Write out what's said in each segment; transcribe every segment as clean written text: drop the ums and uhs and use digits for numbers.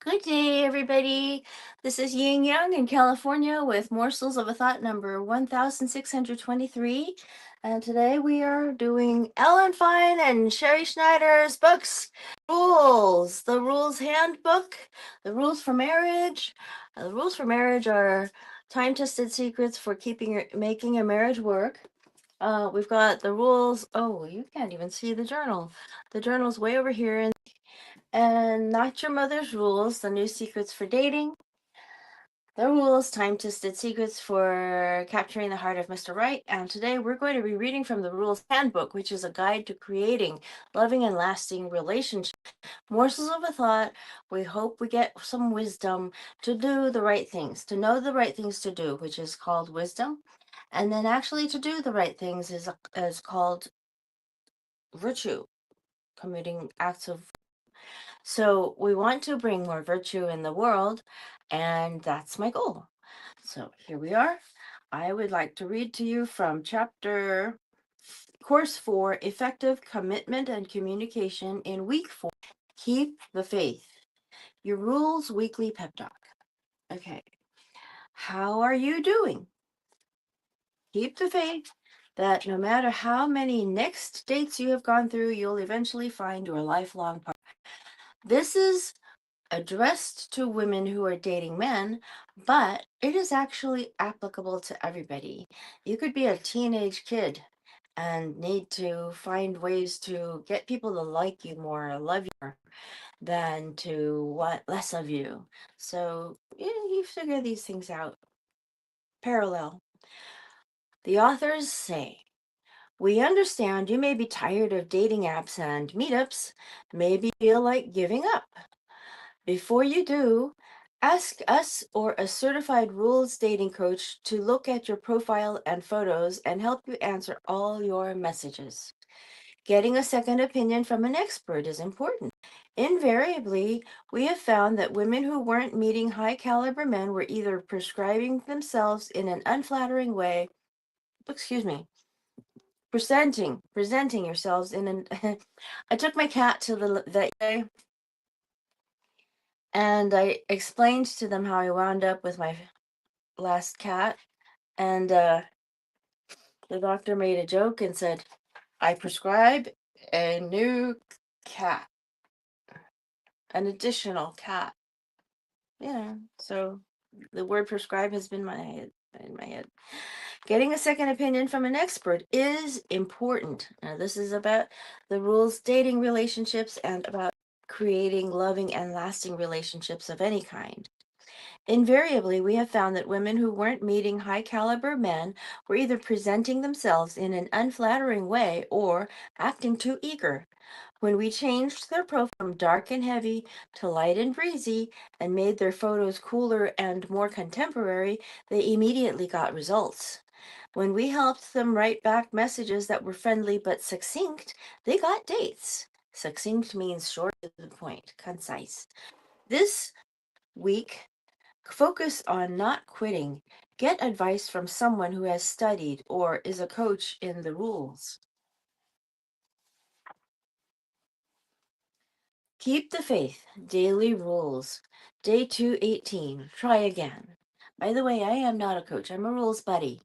Good day, everybody. This is Ying Yang in California with Morsels of a Thought number 1623. And today we are doing Fein and Sherrie Schneider's books, Rules, the Rules Handbook, the Rules for Marriage. The rules for marriage are time-tested secrets for making your marriage work. We've got the rules. Oh, you can't even see the journal. The journal's way over here and Not Your Mother's Rules, the New Secrets for Dating. The Rules, Time-Tested Secrets for Capturing the Heart of Mr. Right. And today we're going to be reading from the Rules Handbook, which is a guide to creating loving and lasting relationships. Morsels of a thought. We hope we get some wisdom to do the right things, to know the right things to do, which is called wisdom. And then actually to do the right things is called virtue, committing acts of. So we want to bring more virtue in the world, and that's my goal. So here we are. I would like to read to you from Course 4, Effective Commitment and Communication in Week 4, Keep the Faith. Your Rules Weekly Pep Talk. Okay. How are you doing? Keep the faith that no matter how many next dates you have gone through, you'll eventually find your lifelong partner. This is addressed to women who are dating men, but it is actually applicable to everybody. You could be a teenage kid and need to find ways to get people to like you more, love you more, than to want less of you. So you figure these things out. Parallel. The authors say, we understand you may be tired of dating apps and meetups, maybe feel like giving up. Before you do, ask us or a certified rules dating coach to look at your profile and photos and help you answer all your messages. Getting a second opinion from an expert is important. Invariably, we have found that women who weren't meeting high caliber men were either prescribing themselves in an unflattering way, presenting yourselves in an I took my cat to the vet today, and I explained to them how I wound up with my last cat, and the doctor made a joke and said, I prescribe a new cat, an additional cat. Yeah, so the word prescribe has been in my head. Getting a second opinion from an expert is important. Now, this is about the rules dating relationships and about creating loving and lasting relationships of any kind. Invariably, we have found that women who weren't meeting high caliber men were either presenting themselves in an unflattering way or acting too eager. When we changed their profile from dark and heavy to light and breezy and made their photos cooler and more contemporary, they immediately got results. When we helped them write back messages that were friendly but succinct, they got dates. Succinct means short to the point, concise. This week, focus on not quitting. Get advice from someone who has studied or is a coach in the rules. Keep the faith. Daily rules. Day 218. Try again. By the way, I am not a coach. I'm a rules buddy.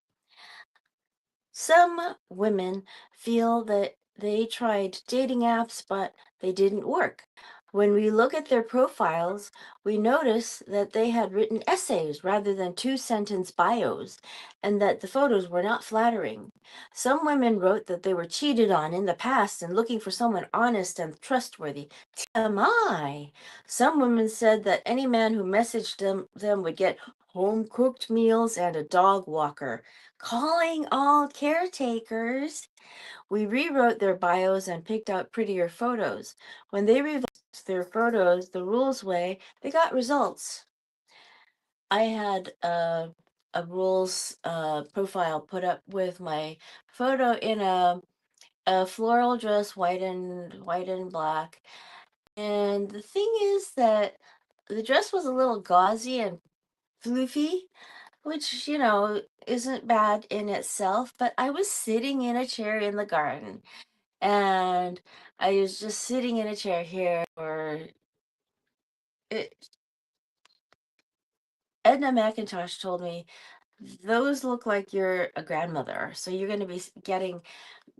Some women feel that they tried dating apps, but they didn't work. When we look at their profiles, we notice that they had written essays rather than two-sentence bios, and that the photos were not flattering. Some women wrote that they were cheated on in the past and looking for someone honest and trustworthy. TMI. Some women said that any man who messaged them would get home-cooked meals and a dog walker. Calling all caretakers. We rewrote their bios and picked out prettier photos. When they revised their photos the rules way, they got results. I had a rules profile put up with my photo in a floral dress, white and black. And the thing is that the dress was a little gauzy and floofy, which, isn't bad in itself, but I was sitting in a chair in the garden, and I was just sitting in a chair here for it. Edna McIntosh told me, those look like you're a grandmother. So you're going to be getting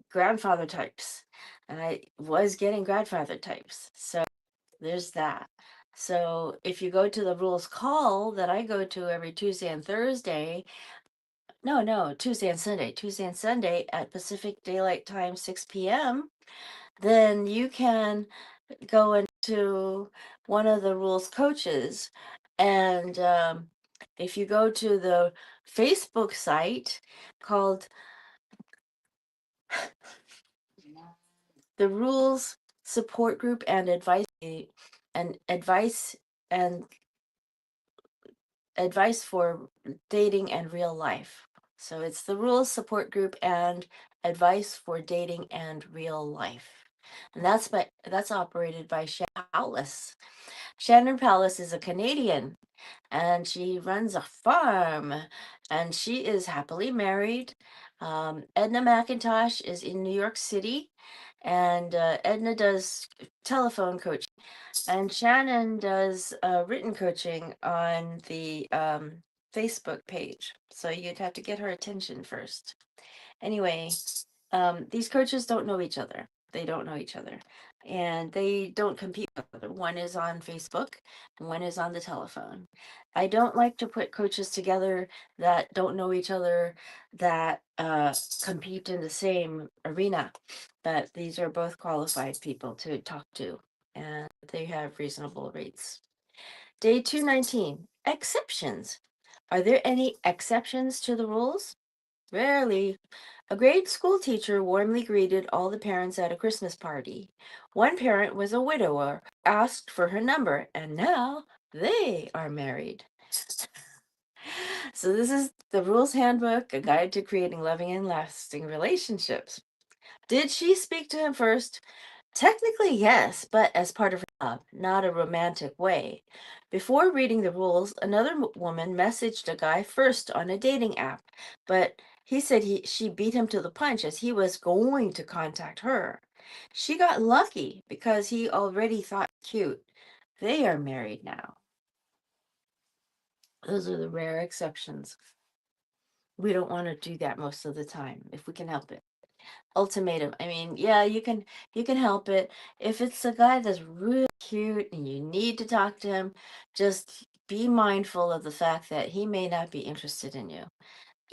grandfather types. And I was getting grandfather types. So there's that. So if you go to the rules call that I go to every Tuesday and Thursday, no, Tuesday and Sunday at Pacific Daylight Time, 6 p.m., then you can go into one of the rules coaches. And if you go to the Facebook site called the Rules Support Group and Advice and Advice for Dating and Real Life. So it's the Rules Support Group and Advice for Dating and Real Life. And that's operated by Shannon Palace. Shannon Palace is a Canadian and she runs a farm and she is happily married. Edna McIntosh is in New York City and Edna does telephone coaching and Shannon does written coaching on the Facebook page. So you'd have to get her attention first. Anyway, these coaches don't know each other. They don't know each other. And they don't compete with each other. One is on Facebook, and one is on the telephone. I don't like to put coaches together that don't know each other, that compete in the same arena. But these are both qualified people to talk to, and they have reasonable rates. Day 219, exceptions. Are there any exceptions to the rules? Rarely. A grade school teacher warmly greeted all the parents at a Christmas party. One parent was a widower, asked for her number, and now they are married. So, this is the Rules Handbook, a guide to creating loving and lasting relationships. Did she speak to him first? Technically, yes, but as part of her job, not a romantic way. Before reading the rules, another woman messaged a guy first on a dating app, but he said she beat him to the punch as he was going to contact her. She got lucky because he already thought cute. They are married now. Those are the rare exceptions. We don't want to do that most of the time if we can help it. Ultimatum. I mean, yeah, you can help it. If it's a guy that's really cute and you need to talk to him, just be mindful of the fact that he may not be interested in you.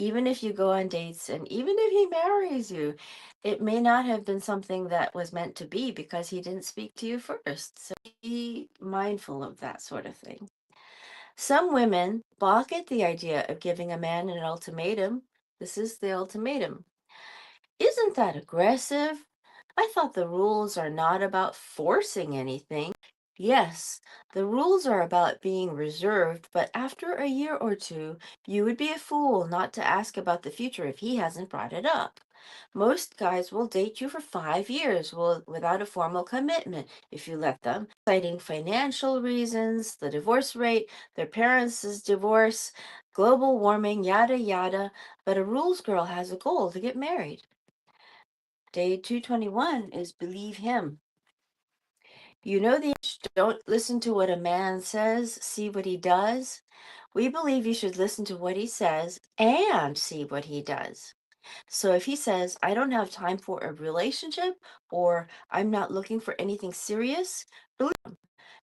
Even if you go on dates and even if he marries you, it may not have been something that was meant to be because he didn't speak to you first. So be mindful of that sort of thing. Some women balk at the idea of giving a man an ultimatum. This is the ultimatum. Isn't that aggressive? I thought the rules are not about forcing anything. Yes, the rules are about being reserved, but after a year or two, you would be a fool not to ask about the future if he hasn't brought it up. Most guys will date you for 5 years without a formal commitment if you let them, citing financial reasons, the divorce rate, their parents' divorce, global warming, yada yada. But a rules girl has a goal to get married. Day 221 is believe him. You know the don't listen to what a man says, see what he does. We believe you should listen to what he says and see what he does. So if he says, I don't have time for a relationship or I'm not looking for anything serious, believe him.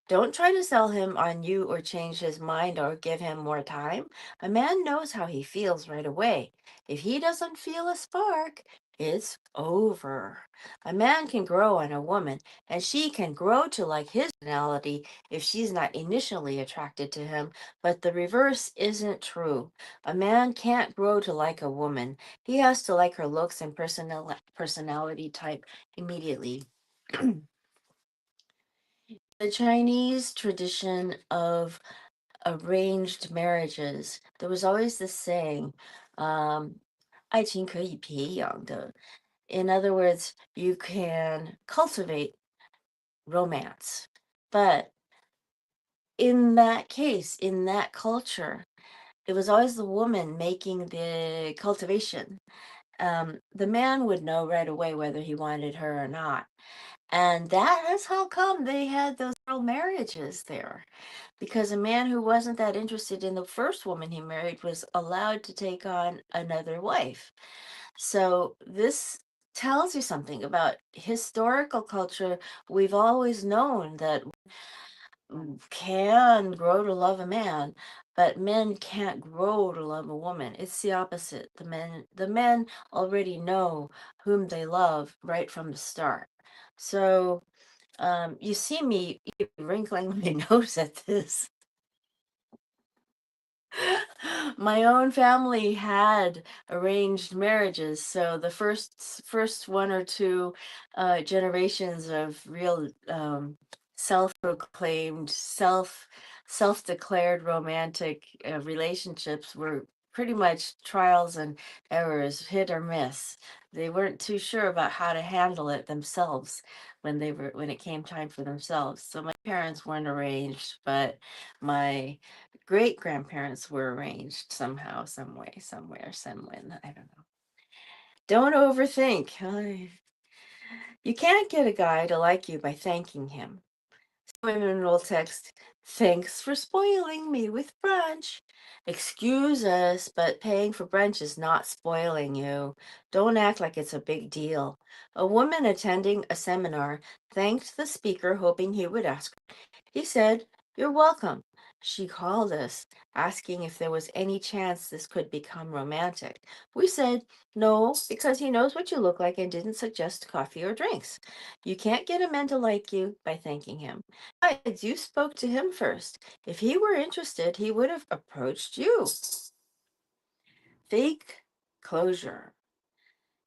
Don't try to sell him on you or change his mind or give him more time. A man knows how he feels right away. If he doesn't feel a spark, it's over. A man can grow on a woman, and she can grow to like his personality if she's not initially attracted to him, but the reverse isn't true. A man can't grow to like a woman. He has to like her looks and personality type immediately. The Chinese tradition of arranged marriages, there was always this saying, 爱情可以培养的. In other words, you can cultivate romance. But in that case, in that culture, it was always the woman making the cultivation. The man would know right away whether he wanted her or not. And that is how come they had those early marriages there. Because a man who wasn't that interested in the first woman he married was allowed to take on another wife. So this tells you something about historical culture. We've always known that can grow to love a man, but men can't grow to love a woman. It's the opposite. The men already know whom they love right from the start. So you see me wrinkling my nose at this. My own family had arranged marriages, so the first one or two generations of real self-proclaimed, self-declared romantic relationships were pretty much trials and errors, hit or miss. They weren't too sure about how to handle it themselves when it came time for themselves. So my parents weren't arranged, but my great grandparents were arranged somehow, some way, somewhere, someone. I don't know. Don't overthink. You can't get a guy to like you by thanking him. Women will text, "Thanks for spoiling me with brunch." Excuse us, but paying for brunch is not spoiling you. Don't act like it's a big deal. A woman attending a seminar thanked the speaker, hoping he would ask. He said, "You're welcome." She called us, asking if there was any chance this could become romantic. We said, "No, because he knows what you look like and didn't suggest coffee or drinks. You can't get a man to like you by thanking him. Besides, you spoke to him first. If he were interested, he would have approached you." Fake closure.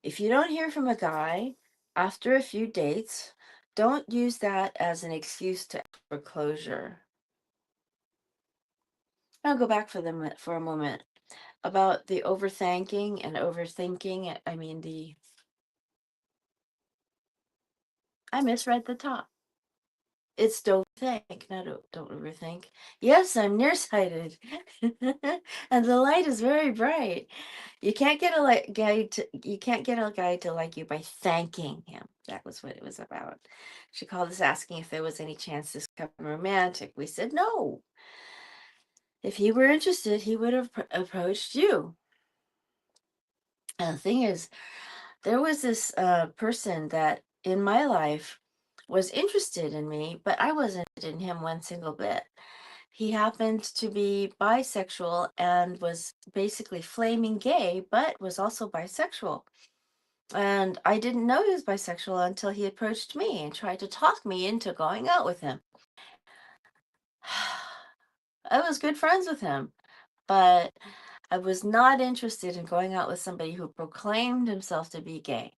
If you don't hear from a guy after a few dates, don't use that as an excuse to ask for closure. I'll go back for a moment about the overthanking and overthinking. I mean, I misread the top. It's don't think, not don't overthink. Yes, I'm nearsighted, and the light is very bright. You can't get a guy to like you by thanking him. That was what it was about. She called us asking if there was any chance this could become romantic. We said no. If he were interested, he would have approached you. And the thing is, there was this person that in my life was interested in me, but I wasn't interested in him one single bit. He happened to be bisexual and was basically flaming gay, but was also bisexual. And I didn't know he was bisexual until he approached me and tried to talk me into going out with him. I was good friends with him, but I was not interested in going out with somebody who proclaimed himself to be gay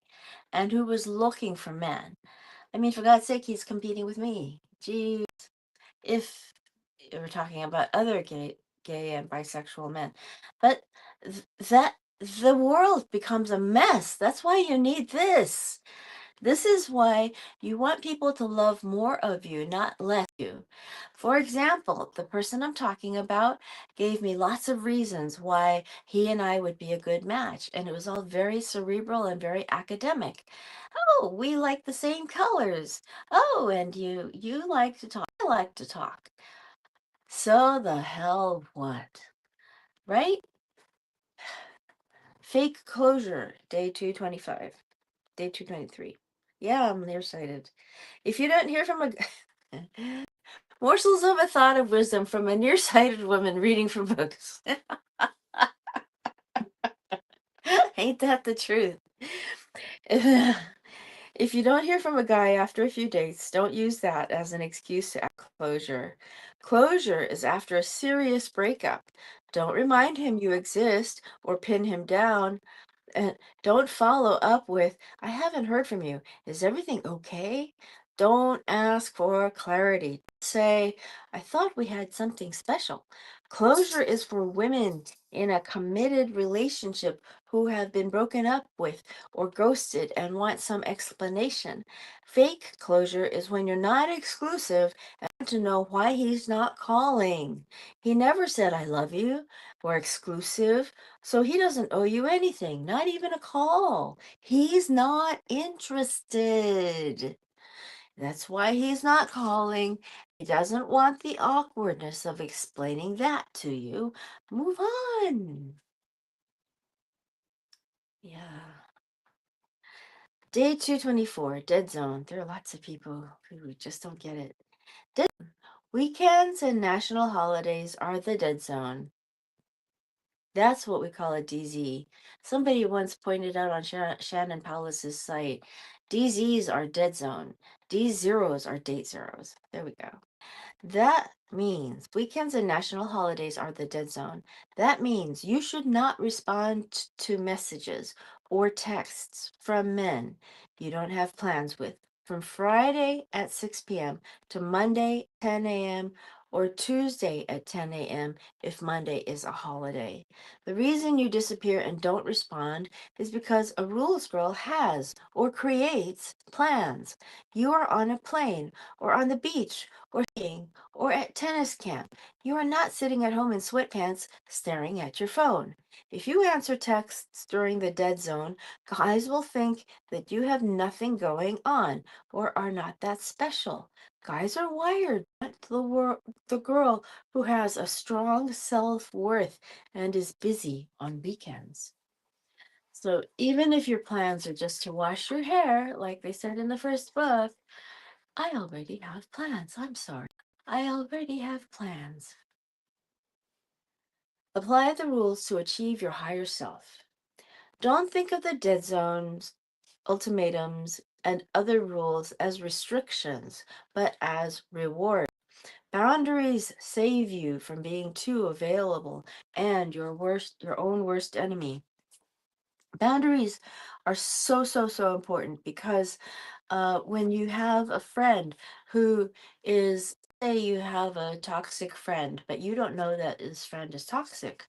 and who was looking for men. I mean, for God's sake, he's competing with me. Gee, if we're talking about other gay and bisexual men, but that the world becomes a mess. That's why you need this. This is why you want people to love more of you, not less of you. For example, the person I'm talking about gave me lots of reasons why he and I would be a good match, and it was all very cerebral and very academic. Oh, we like the same colors. Oh, and you like to talk. I like to talk. So the hell what? Right? Fake closure, day 225, day 223. Yeah, I'm nearsighted. If you don't hear from a morsels of a thought of wisdom from a nearsighted woman reading from books. Ain't that the truth? If you don't hear from a guy after a few dates, don't use that as an excuse to ask closure. Closure is after a serious breakup. Don't remind him you exist or pin him down. And don't follow up with, "I haven't heard from you. Is everything okay?" Don't ask for clarity. Say, "I thought we had something special." Closure is for women in a committed relationship who have been broken up with or ghosted and want some explanation. Fake closure is when you're not exclusive and want to know why he's not calling. He never said, "I love you." We're exclusive. So he doesn't owe you anything, not even a call. He's not interested. That's why he's not calling. He doesn't want the awkwardness of explaining that to you. Move on. Yeah. Day 224, dead zone. There are lots of people who just don't get it. Dead Weekends and national holidays are the dead zone. That's what we call a DZ. Somebody once pointed out on Shannon Paulus' site, DZs are dead zone. D zeros are date zeros. There we go. That means weekends and national holidays are the dead zone. That means you should not respond to messages or texts from men you don't have plans with from Friday at 6 p.m. to Monday 10 a.m. or Tuesday at 10 a.m. if Monday is a holiday. The reason you disappear and don't respond is because a rules girl has or creates plans. You are on a plane or on the beach or skiing or at tennis camp. You are not sitting at home in sweatpants staring at your phone. If you answer texts during the dead zone, guys will think that you have nothing going on or are not that special. Guys are wired, not the girl who has a strong self-worth and is busy on weekends. So even if your plans are just to wash your hair, like they said in the first book, I already have plans. I'm sorry. I already have plans. Apply the rules to achieve your higher self. Don't think of the dead zones, ultimatums, and other rules as restrictions, but as rewards. Boundaries save you from being too available and your own worst enemy. Boundaries are so important because when you have a friend who is, say you have a toxic friend, but you don't know that this friend is toxic,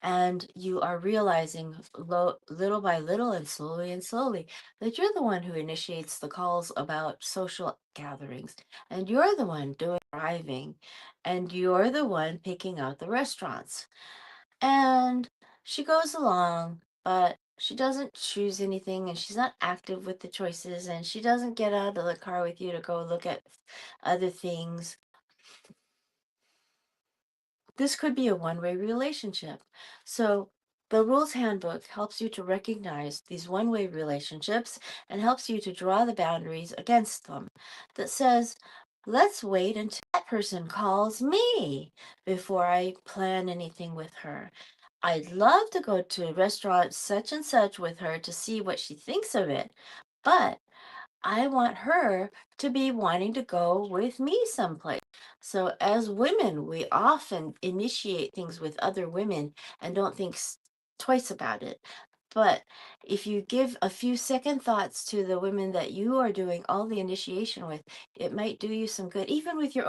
and you are realizing little by little and slowly that you're the one who initiates the calls about social gatherings, and you're the one doing driving, and you're the one picking out the restaurants. And she goes along, but she doesn't choose anything and she's not active with the choices and she doesn't get out of the car with you to go look at other things. This could be a one-way relationship. So the rules handbook helps you to recognize these one-way relationships and helps you to draw the boundaries against them. That says, let's wait until that person calls me before I plan anything with her. I'd love to go to a restaurant such and such with her to see what she thinks of it, but I want her to be wanting to go with me someplace. So, as women, we often initiate things with other women and don't think twice about it. But if you give a few second thoughts to the women that you are doing all the initiation with, it might do you some good, even with your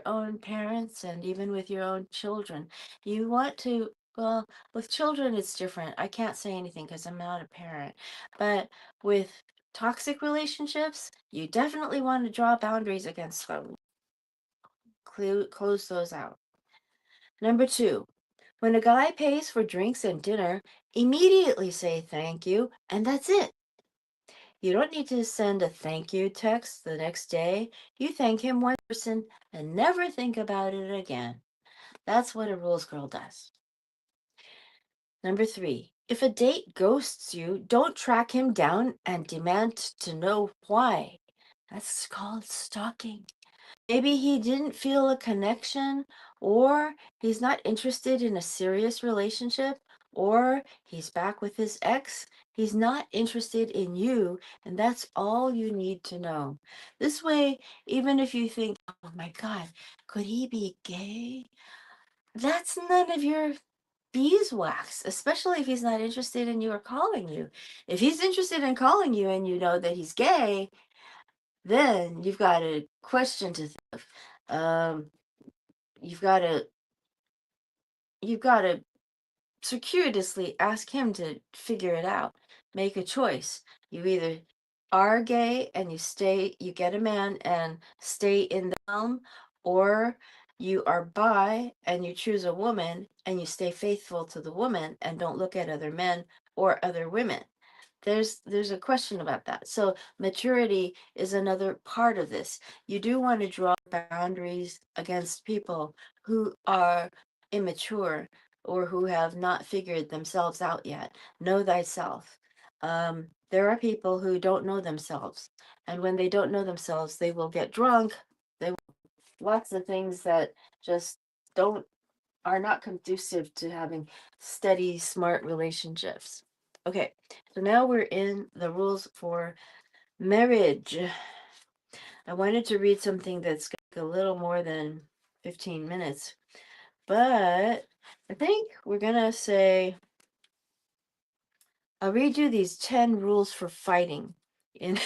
own parents and even with your own children. You want to, well, with children, it's different. I can't say anything because I'm not a parent. But with toxic relationships, you definitely want to draw boundaries against them. Close those out. Number 2, when a guy pays for drinks and dinner, immediately say thank you, and that's it. You don't need to send a thank you text the next day. You thank him one person and never think about it again. That's what a rules girl does. Number 3, if a date ghosts you, don't track him down and demand to know why. That's called stalking. Maybe he didn't feel a connection, or he's not interested in a serious relationship, or he's back with his ex. He's not interested in you, and that's all you need to know. This way, even if you think, oh my God, could he be gay? That's none of your beeswax, especially if he's not interested in you or calling you. If he's interested in calling you and you know that he's gay, then you've got a question to think of. Um, you've got to circuitously ask him to figure it out. Make a choice. You either are gay and you get a man and stay in the realm, or you are bi and you choose a woman and you stay faithful to the woman and don't look at other men or other women. there's a question about that. So maturity is another part of this. You do want to draw boundaries against people who are immature or who have not figured themselves out yet. Know thyself. There are people who don't know themselves, and when they don't know themselves, they will get drunk. They lots of things that just don't are not conducive to having steady, smart relationships. Okay, so now we're in the rules for marriage. I wanted to read something that's got a little more than 15 minutes, but I think we're gonna say I'll read you these 10 rules for fighting. In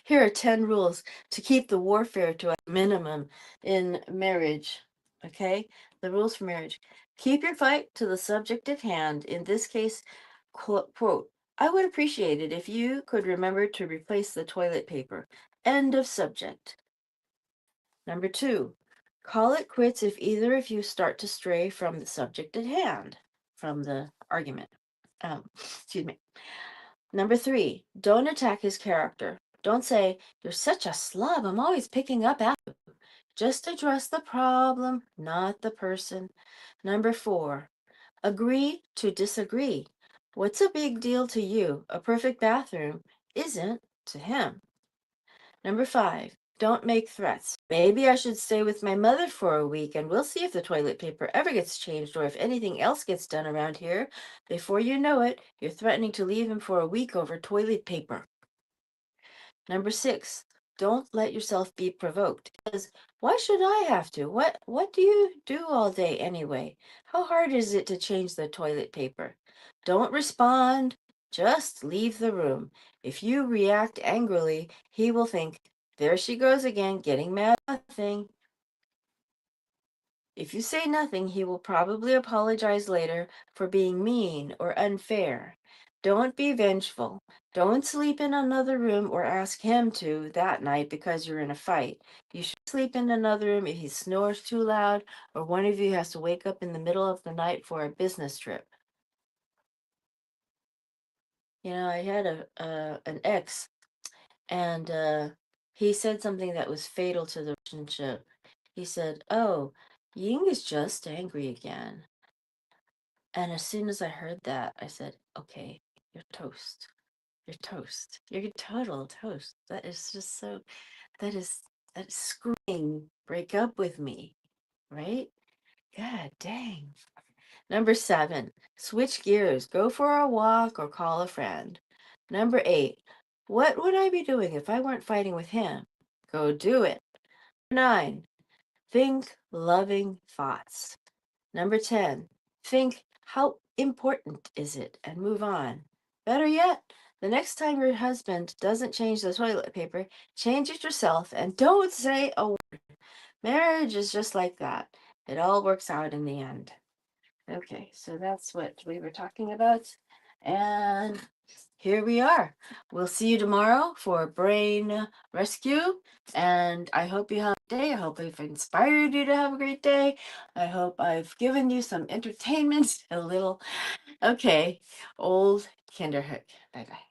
Here are 10 rules to keep the warfare to a minimum in marriage. Okay? The rules for marriage. Keep your fight to the subject at hand. In this case, quote, I would appreciate it if you could remember to replace the toilet paper. End of subject. Number 2, call it quits if either of you start to stray from the subject at hand, from the argument. Excuse me. Number 3, don't attack his character. Don't say, you're such a slob, I'm always picking up at you. Just address the problem, not the person. Number 4, agree to disagree. What's a big deal to you? A perfect bathroom isn't to him. Number 5, don't make threats. Maybe I should stay with my mother for a week and we'll see if the toilet paper ever gets changed or if anything else gets done around here. Before you know it, you're threatening to leave him for a week over toilet paper. Number 6, don't let yourself be provoked. Because why should I have to? What do you do all day anyway? How hard is it to change the toilet paper? Don't respond. Just leave the room. If you react angrily, he will think, there she goes again, getting mad at nothing. If you say nothing, he will probably apologize later for being mean or unfair. Don't be vengeful. Don't sleep in another room or ask him to that night because you're in a fight. You should sleep in another room if he snores too loud or one of you has to wake up in the middle of the night for a business trip. You know, I had an ex, and he said something that was fatal to the relationship. He said, "Oh, Ying is just angry again." And as soon as I heard that, I said, okay, you're toast. You're toast. You're total toast. That is just so, that is, that is screaming, break up with me, right? God dang. Number 7, switch gears. Go for a walk or call a friend. Number 8, what would I be doing if I weren't fighting with him? Go do it. 9, think loving thoughts. Number 10, think how important is it and move on. Better yet, the next time your husband doesn't change the toilet paper, change it yourself and don't say a word. Marriage is just like that. It all works out in the end. Okay, so that's what we were talking about. And here we are. We'll see you tomorrow for brain rescue. And I hope you have a day. I hope I've inspired you to have a great day. I hope I've given you some entertainment, a little. Okay, old Kinderhook. Bye bye.